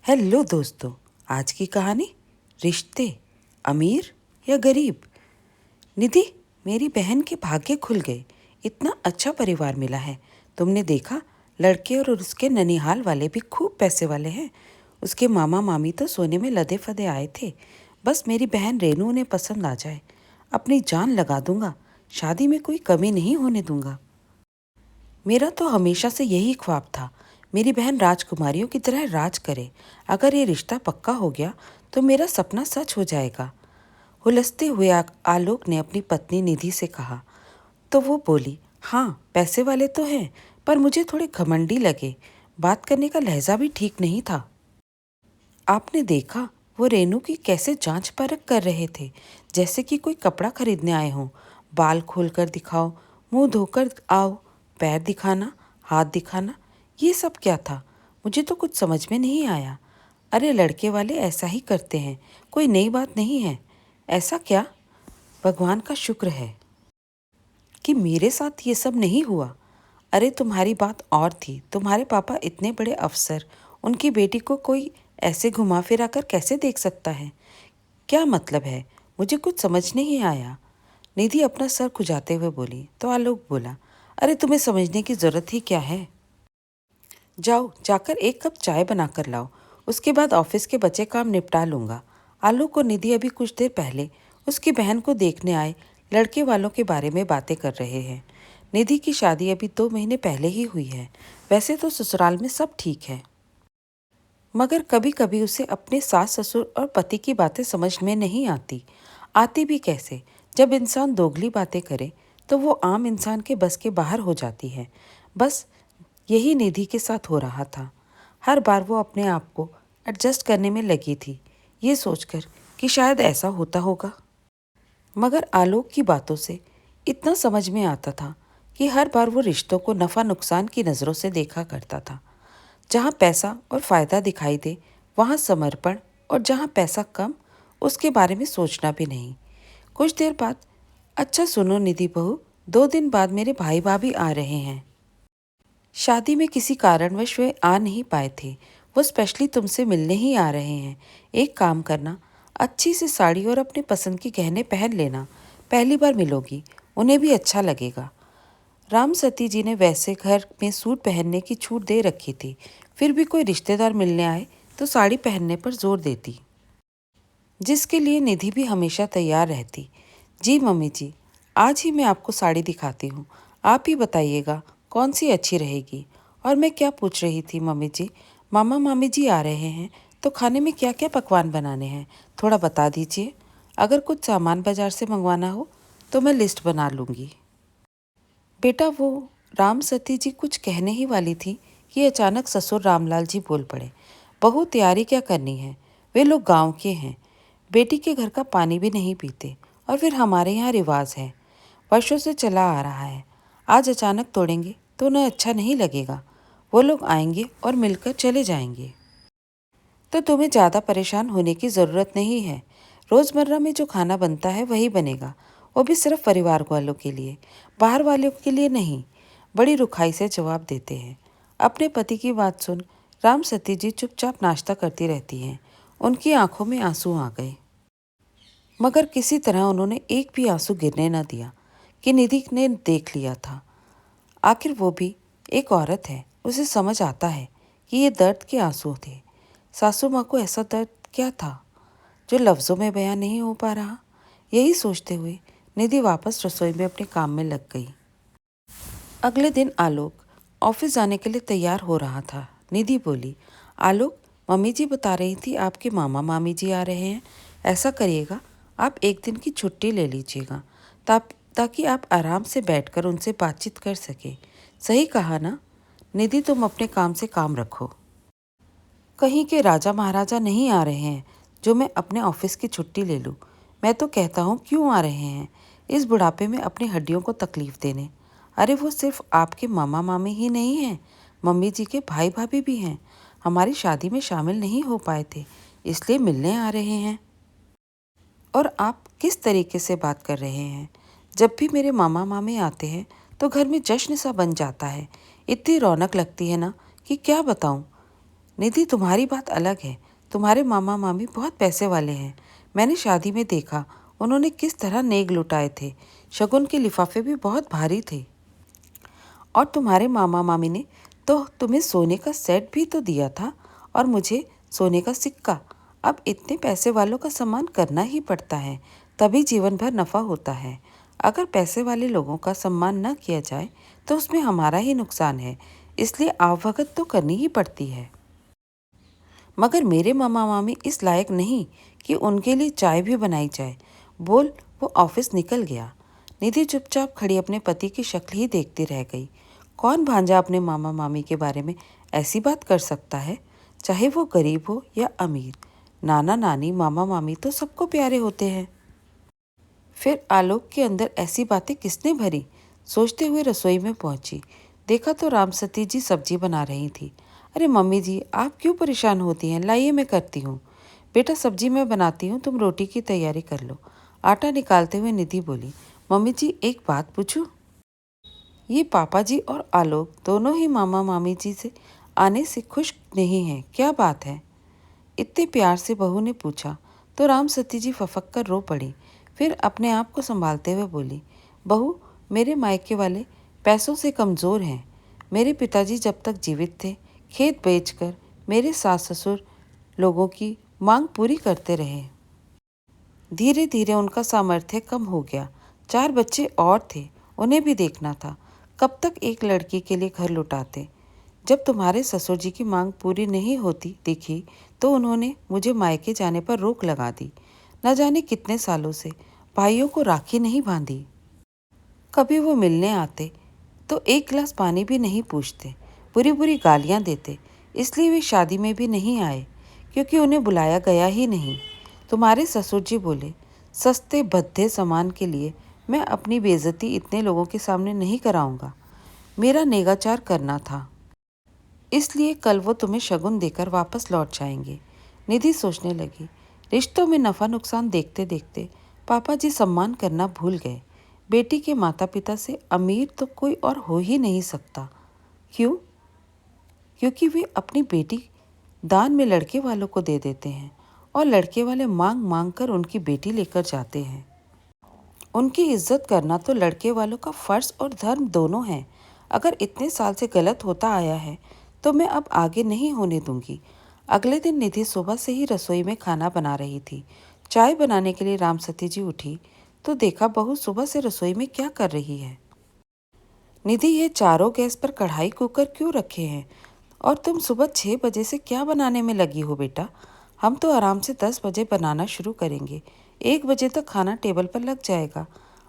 Hello दोस्तों। आज की कहानी रिश्ते, अमीर या गरीब। निधि, मेरी बहन के भाग्य खुल गए। इतना अच्छा परिवार मिला है। तुमने देखा, लड़के और उसके ननिहाल वाले भी खूब पैसे वाले हैं। उसके मामा मामी तो सोने में लदे फदे आए थे। बस मेरी बहन रेनू उन्हें पसंद आ जाए, अपनी जान लगा दूंगा। शादी में कोई कमी नहीं होने दूंगा। मेरा तो हमेशा से यही ख्वाब था, मेरी बहन राजकुमारियों की तरह राज करे। अगर ये रिश्ता पक्का हो गया तो मेरा सपना सच हो जाएगा। हुलसते हुए आलोक ने अपनी पत्नी निधि से कहा। तो वो बोली, हाँ पैसे वाले तो हैं, पर मुझे थोड़े घमंडी लगे। बात करने का लहजा भी ठीक नहीं था। आपने देखा, वो रेनू की कैसे जांच परख कर रहे थे, जैसे कि कोई कपड़ा खरीदने आए हों। बाल खोलकर दिखाओ, मुंह धोकर आओ, पैर दिखाना, हाथ दिखाना, ये सब क्या था? मुझे तो कुछ समझ में नहीं आया। अरे लड़के वाले ऐसा ही करते हैं, कोई नई बात नहीं है। ऐसा क्या? भगवान का शुक्र है कि मेरे साथ ये सब नहीं हुआ। अरे तुम्हारी बात और थी, तुम्हारे पापा इतने बड़े अफसर, उनकी बेटी को कोई ऐसे घुमा फिरा कर कैसे देख सकता है? क्या मतलब है? मुझे कुछ समझ नहीं आया। निधि अपना सर खुजाते हुए बोली। तो आलोक बोला, अरे तुम्हें समझने की जरूरत ही क्या है? जाओ, जाकर एक कप चाय बना कर लाओ, उसके बाद ऑफिस के बचे काम निपटा लूंगा। आलोक और निधि अभी कुछ देर पहले उसकी बहन को देखने आए लड़के वालों के बारे में बातें कर रहे हैं। निधि की शादी अभी 2 महीने पहले ही हुई है। वैसे तो ससुराल में सब ठीक है, मगर कभी कभी उसे अपने सास ससुर और पति की बातें समझ में नहीं आती। आती भी कैसे? जब इंसान दोगली बातें करे तो वो आम इंसान के बस के बाहर हो जाती है। बस यही निधि के साथ हो रहा था। हर बार वो अपने आप को एडजस्ट करने में लगी थी, ये सोचकर कि शायद ऐसा होता होगा। मगर आलोक की बातों से इतना समझ में आता था कि हर बार वो रिश्तों को नफ़ा नुकसान की नज़रों से देखा करता था। जहाँ पैसा और फायदा दिखाई दे वहाँ समर्पण, और जहाँ पैसा कम उसके बारे में सोचना भी नहीं। कुछ देर बाद, अच्छा सुनो निधि बहू, 2 दिन बाद मेरे भाई भाभी आ रहे हैं। शादी में किसी कारणवश वे आ नहीं पाए थे। वो स्पेशली तुमसे मिलने ही आ रहे हैं। एक काम करना, अच्छी सी साड़ी और अपने पसंद के गहने पहन लेना। पहली बार मिलोगी, उन्हें भी अच्छा लगेगा। राम सती जी ने वैसे घर में सूट पहनने की छूट दे रखी थी, फिर भी कोई रिश्तेदार मिलने आए तो साड़ी पहनने पर जोर देती, जिसके लिए निधि भी हमेशा तैयार रहती। जी मम्मी जी, आज ही मैं आपको साड़ी दिखाती हूँ, आप ही बताइएगा कौन सी अच्छी रहेगी। और मैं क्या पूछ रही थी मम्मी जी, मामा मामी जी आ रहे हैं तो खाने में क्या क्या पकवान बनाने हैं, थोड़ा बता दीजिए। अगर कुछ सामान बाजार से मंगवाना हो तो मैं लिस्ट बना लूँगी। बेटा, वो राम सती जी कुछ कहने ही वाली थी कि अचानक ससुर रामलाल जी बोल पड़े। बहू, तैयारी क्या करनी है? वे लोग गांव के हैं, बेटी के घर का पानी भी नहीं पीते, और फिर हमारे यहाँ रिवाज है, वर्षों से चला आ रहा है। आज अचानक तोड़ेंगे तो उन्हें अच्छा नहीं लगेगा। वो लोग आएंगे और मिलकर चले जाएंगे। तो तुम्हें ज़्यादा परेशान होने की ज़रूरत नहीं है। रोज़मर्रा में जो खाना बनता है वही बनेगा, वो भी सिर्फ परिवार वालों के लिए, बाहर वालों के लिए नहीं। बड़ी रुखाई से जवाब देते हैं। अपने पति की बात सुन राम सती जी चुपचाप नाश्ता करती रहती हैं। उनकी आंखों में आंसू आ गए, मगर किसी तरह उन्होंने एक भी आंसू गिरने न दिया कि निधि ने देख लिया था। आखिर वो भी एक औरत है, उसे समझ आता है कि ये दर्द के आंसू थे। सासू माँ को ऐसा दर्द क्या था जो लफ्ज़ों में बयां नहीं हो पा रहा? यही सोचते हुए निधि वापस रसोई में अपने काम में लग गई। अगले दिन आलोक ऑफिस जाने के लिए तैयार हो रहा था। निधि बोली, आलोक, मम्मी जी बता रही थी आपके मामा मामी जी आ रहे हैं। ऐसा करिएगा, आप एक दिन की छुट्टी ले लीजिएगा, ताकि आप आराम से बैठकर उनसे बातचीत कर सके। सही कहा ना? निधि, तुम अपने काम से काम रखो। कहीं के राजा महाराजा नहीं आ रहे हैं जो मैं अपने ऑफिस की छुट्टी ले लूँ। मैं तो कहता हूँ, क्यों आ रहे हैं इस बुढ़ापे में अपनी हड्डियों को तकलीफ देने? अरे वो सिर्फ आपके मामा मामी ही नहीं हैं, मम्मी जी के भाई भाभी भी हैं। हमारी शादी में शामिल नहीं हो पाए थे, इसलिए मिलने आ रहे हैं। और आप किस तरीके से बात कर रहे हैं? जब भी मेरे मामा मामी आते हैं तो घर में जश्न सा बन जाता है। इतनी रौनक लगती है ना कि क्या बताऊं। निधि, तुम्हारी बात अलग है। तुम्हारे मामा मामी बहुत पैसे वाले हैं। मैंने शादी में देखा उन्होंने किस तरह नेग लुटाए थे। शगुन के लिफाफे भी बहुत भारी थे। और तुम्हारे मामा मामी ने तो तुम्हें सोने का सेट भी तो दिया था, और मुझे सोने का सिक्का। अब इतने पैसे वालों का सम्मान करना ही पड़ता है, तभी जीवन भर नफा होता है। अगर पैसे वाले लोगों का सम्मान न किया जाए तो उसमें हमारा ही नुकसान है, इसलिए आवभगत तो करनी ही पड़ती है। मगर मेरे मामा मामी इस लायक नहीं कि उनके लिए चाय भी बनाई जाए। बोल वो ऑफिस निकल गया। निधि चुपचाप खड़ी अपने पति की शक्ल ही देखती रह गई। कौन भांजा अपने मामा मामी के बारे में ऐसी बात कर सकता है, चाहे वो गरीब हो या अमीर। नाना नानी मामा मामी तो सबको प्यारे होते हैं। फिर आलोक के अंदर ऐसी बातें किसने भरी? सोचते हुए रसोई में पहुंची। देखा तो राम सती जी सब्जी बना रही थी। अरे मम्मी जी, आप क्यों परेशान होती हैं? लाइए मैं करती हूँ। बेटा सब्जी मैं बनाती हूँ, तुम रोटी की तैयारी कर लो। आटा निकालते हुए निधि बोली। मम्मी जी, एक बात पूछूं? ये पापा जी और आलोक दोनों ही मामा मामी जी से आने से खुश नहीं हैं। क्या बात है? इतने प्यार से बहू ने पूछा तो राम सती जी फफक कर रो पड़ी। फिर अपने आप को संभालते हुए बोली, बहू, मेरे मायके वाले पैसों से कमज़ोर हैं। मेरे पिताजी जब तक जीवित थे खेत बेचकर मेरे सास ससुर लोगों की मांग पूरी करते रहे। धीरे धीरे उनका सामर्थ्य कम हो गया। 4 बच्चे और थे, उन्हें भी देखना था। कब तक एक लड़की के लिए घर लुटाते? जब तुम्हारे ससुर जी की मांग पूरी नहीं होती दिखी तो उन्होंने मुझे मायके जाने पर रोक लगा दी। न जाने कितने सालों से भाइयों को राखी नहीं बांधी। कभी वो मिलने आते तो एक गिलास पानी भी नहीं पूछते, बुरी बुरी गालियां देते। इसलिए वे शादी में भी नहीं आए, क्योंकि उन्हें बुलाया गया ही नहीं। तुम्हारे ससुर जी बोले, सस्ते भद्दे सामान के लिए मैं अपनी बेइज्जती इतने लोगों के सामने नहीं कराऊंगा। मेरा नेगाचार करना था, इसलिए कल वो तुम्हें शगुन देकर वापस लौट जाएंगे। निधि सोचने लगी। रिश्तों में नफा नुकसान देखते देखते पापा जी सम्मान करना भूल गए। बेटी के माता पिता से अमीर तो कोई और हो ही नहीं सकता। क्यों? क्योंकि वे अपनी बेटी दान में लड़के वालों को दे देते हैं, और लड़के वाले मांग मांग कर उनकी बेटी लेकर जाते हैं। उनकी इज्जत करना तो लड़के वालों का फर्ज और धर्म दोनों है। अगर इतने साल से गलत होता आया है तो मैं अब आगे नहीं होने दूंगी। अगले दिन निधि सुबह से ही रसोई में खाना बना रही थी। चाय बनाने के लिए राम सती जी उठी तो देखा बहू सुबह से रसोई में क्या कर रही है। निधि, ये चारों गैस पर कढ़ाई कुकर क्यों रखे हैं? और तुम सुबह 6 बजे से क्या बनाने में लगी हो बेटा? हम तो आराम से 10 बजे बनाना शुरू करेंगे। 1 बजे तक खाना टेबल पर लग जाएगा।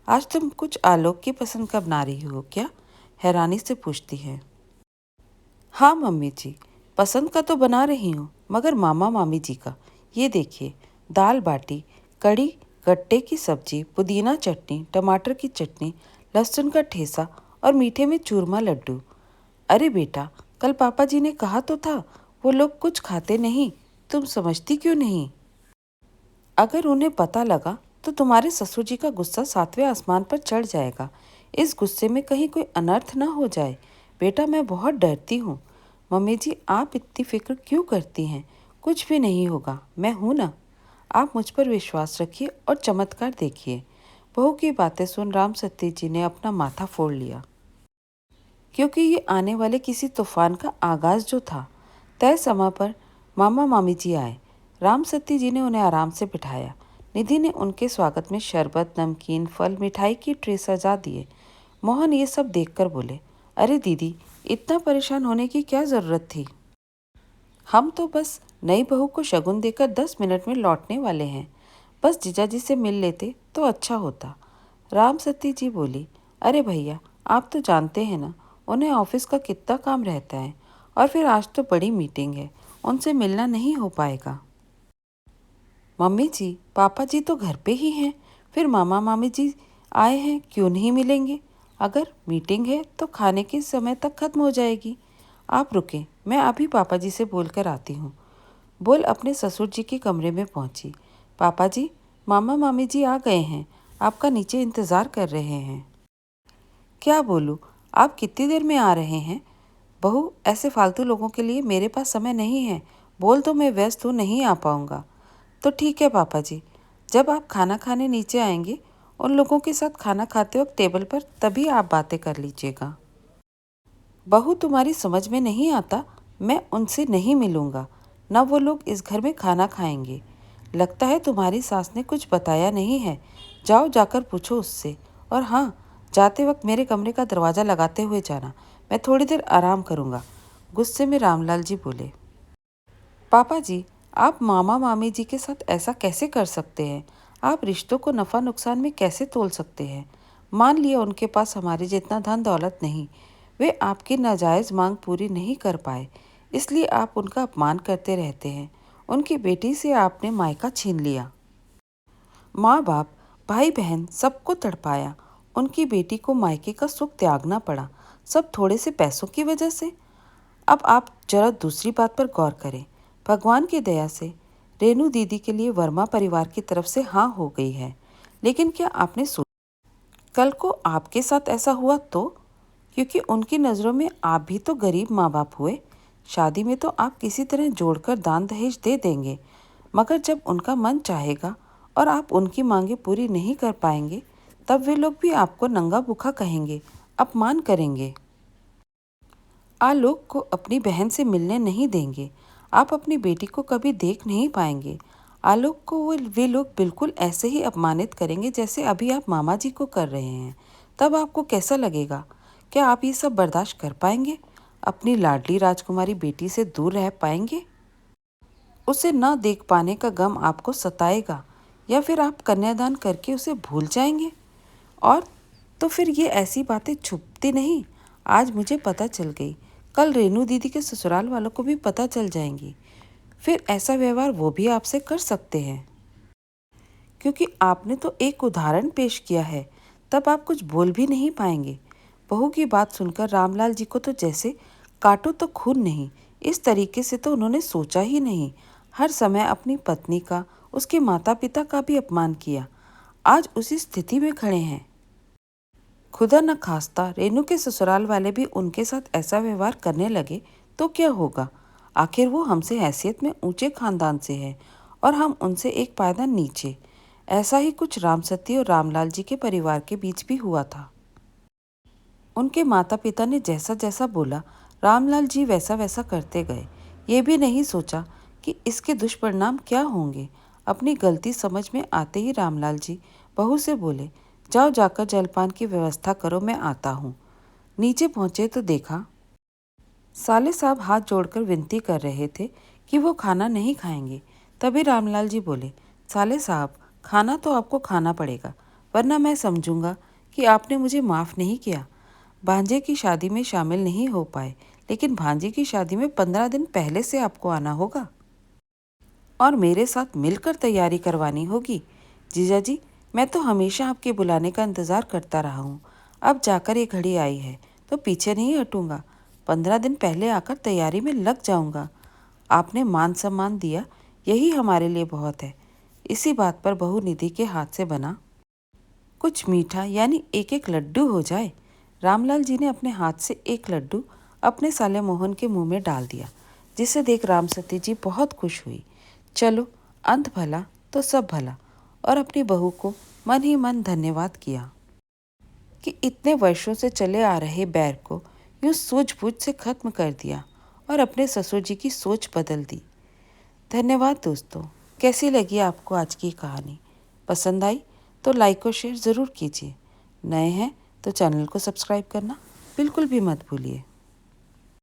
आज तुम कुछ आलोक की पसंद का बना रही हो क्या? हैरानी से पूछती है। हाँ मम्मी जी, पसंद का तो बना रही हूँ, मगर मामा मामी जी का। ये देखिए, दाल बाटी, कढ़ी, गट्टे की सब्जी, पुदीना चटनी, टमाटर की चटनी, लहसुन का ठेसा और मीठे में चूरमा लड्डू। अरे बेटा, कल पापा जी ने कहा तो था वो लोग कुछ खाते नहीं, तुम समझती क्यों नहीं? अगर उन्हें पता लगा तो तुम्हारे ससुर जी का गुस्सा 7वें आसमान पर चढ़ जाएगा। इस गुस्से में कहीं कोई अनर्थ ना हो जाए। बेटा, मैं बहुत डरती हूँ। मम्मी जी, आप इतनी फिक्र क्यों करती हैं? कुछ भी नहीं होगा, मैं हूँ ना। आप मुझ पर विश्वास रखिए और चमत्कार देखिए। बहू की बातें सुन राम सती जी ने अपना माथा फोड़ लिया, क्योंकि ये आने वाले किसी तूफान का आगाज जो था। तय समय पर मामा मामी जी आए। राम सती जी ने उन्हें आराम से बिठाया। निधि ने उनके स्वागत में शरबत, नमकीन, फल, मिठाई की ट्रे सजा दिए। मोहन ये सब देखकर बोले, अरे दीदी, इतना परेशान होने की क्या जरूरत थी? हम तो बस नई बहू को शगुन देकर 10 मिनट में लौटने वाले हैं। बस जीजाजी से मिल लेते तो अच्छा होता। राम सती जी बोली, अरे भैया, आप तो जानते हैं ना, उन्हें ऑफिस का कितना काम रहता है, और फिर आज तो बड़ी मीटिंग है, उनसे मिलना नहीं हो पाएगा। मम्मी जी, पापा जी तो घर पे ही हैं, फिर मामा मामी जी आए हैं, क्यों नहीं मिलेंगे? अगर मीटिंग है तो खाने के समय तक खत्म हो जाएगी। आप रुकें, मैं अभी पापा जी से बोल कर आती हूँ। बोल अपने ससुर जी के कमरे में पहुँची। पापा जी, मामा मामी जी आ गए हैं, आपका नीचे इंतज़ार कर रहे हैं। क्या बोलूँ, आप कितनी देर में आ रहे हैं? बहू, ऐसे फालतू लोगों के लिए मेरे पास समय नहीं है। बोल दो मैं व्यस्त हूँ, नहीं आ पाऊँगा। तो ठीक है पापा जी, जब आप खाना खाने नीचे आएंगे उन लोगों के साथ खाना खाते वक्त टेबल पर, तभी आप बातें कर लीजिएगा। बहू, तुम्हारी समझ में नहीं आता, मैं उनसे नहीं मिलूंगा, न वो लोग इस घर में खाना खाएंगे। लगता है तुम्हारी सास ने कुछ बताया नहीं है। जाओ, जाकर पूछो उससे। और हाँ, जाते वक्त मेरे कमरे का दरवाज़ा लगाते हुए जाना, मैं थोड़ी देर आराम करूँगा। गुस्से में रामलाल जी बोले। पापा जी, आप मामा मामी जी के साथ ऐसा कैसे कर सकते हैं? आप रिश्तों को नफ़ा नुकसान में कैसे तोल सकते हैं? मान लिया उनके पास हमारे जितना धन दौलत नहीं, वे आपकी नाजायज़ मांग पूरी नहीं कर पाए, इसलिए आप उनका अपमान करते रहते हैं। उनकी बेटी से आपने मायका छीन लिया। माँ बाप, भाई बहन सबको तड़पाया। उनकी बेटी को मायके का सुख त्यागना पड़ा, सब थोड़े से पैसों की वजह से। अब आप जरा दूसरी बात पर गौर करें। भगवान की दया से रेनू दीदी के लिए वर्मा परिवार की तरफ से हाँ हो गई है। लेकिन क्या आपने सोचा कल को आपके साथ ऐसा हुआ तो? क्योंकि उनकी नज़रों में आप भी तो गरीब माँ बाप हुए। शादी में तो आप किसी तरह जोड़कर दान दहेज दे देंगे, मगर जब उनका मन चाहेगा और आप उनकी मांगे पूरी नहीं कर पाएंगे, तब वे लोग भी आपको नंगा भूखा कहेंगे, अपमान करेंगे। आलोक को अपनी बहन से मिलने नहीं देंगे। आप अपनी बेटी को कभी देख नहीं पाएंगे। आलोक को वे लोग बिल्कुल ऐसे ही अपमानित करेंगे जैसे अभी आप मामा जी को कर रहे हैं। तब आपको कैसा लगेगा? क्या आप ये सब बर्दाश्त कर पाएंगे? अपनी लाडली राजकुमारी बेटी से दूर रह पाएंगे? उसे न देख पाने का गम आपको सताएगा, या फिर आप कन्यादान करके उसे भूल जाएंगे? और तो फिर ये ऐसी बातें छुपती नहीं। आज मुझे पता चल गई, कल रेनू दीदी के ससुराल वालों को भी पता चल जाएंगी। फिर ऐसा व्यवहार वो भी आपसे कर सकते हैं, क्योंकि आपने तो एक उदाहरण पेश किया है। तब आप कुछ बोल भी नहीं पाएंगे। बहू की बात सुनकर रामलाल जी को तो जैसे काटो तो खून नहीं, इस तरीके से तो उन्होंने सोचा ही नहीं। हर समय अपनी पत्नी का, उसके माता पिता का भी अपमान किया, आज उसी स्थिति में खड़े हैं। खुदा न खास्ता रेनू के ससुराल वाले भी उनके साथ ऐसा व्यवहार करने लगे तो क्या होगा? आखिर वो हमसे हैसियत में ऊंचे खानदान से है और हम उनसे एक पायदान नीचे। ऐसा ही कुछ राम सती और रामलाल जी के परिवार के बीच भी हुआ था। उनके माता पिता ने जैसा जैसा बोला, रामलाल जी वैसा वैसा करते गए। ये भी नहीं सोचा कि इसके दुष्परिणाम क्या होंगे। अपनी गलती समझ में आते ही रामलाल जी बहू से बोले, जाओ जाकर जलपान की व्यवस्था करो, मैं आता हूँ। नीचे पहुँचे तो देखा साले साहब हाथ जोड़कर विनती कर रहे थे कि वो खाना नहीं खाएंगे। तभी रामलाल जी बोले, साले साहब, खाना तो आपको खाना पड़ेगा, वरना मैं समझूंगा कि आपने मुझे माफ़ नहीं किया। भांजे की शादी में शामिल नहीं हो पाए, लेकिन भांजे की शादी में 15 दिन पहले से आपको आना होगा और मेरे साथ मिलकर तैयारी करवानी होगी। जीजा जी, मैं तो हमेशा आपके बुलाने का इंतज़ार करता रहा हूँ। अब जाकर ये घड़ी आई है तो पीछे नहीं हटूंगा। 15 दिन पहले आकर तैयारी में लग जाऊंगा। आपने मान सम्मान दिया, यही हमारे लिए बहुत है। इसी बात पर बहू निधि के हाथ से बना कुछ मीठा, यानी एक एक लड्डू हो जाए। रामलाल जी ने अपने हाथ से एक लड्डू अपने साले मोहन के मुंह में डाल दिया, जिसे देख राम सती जी बहुत खुश हुई। चलो, अंत भला तो सब भला, और अपनी बहू को मन ही मन धन्यवाद किया कि इतने वर्षों से चले आ रहे बैर को यूं सूझबूझ से खत्म कर दिया और अपने ससुर जी की सोच बदल दी। धन्यवाद दोस्तों। कैसी लगी आपको आज की कहानी? पसंद आई तो लाइक और शेयर ज़रूर कीजिए। नए हैं तो चैनल को सब्सक्राइब करना बिल्कुल भी मत भूलिए।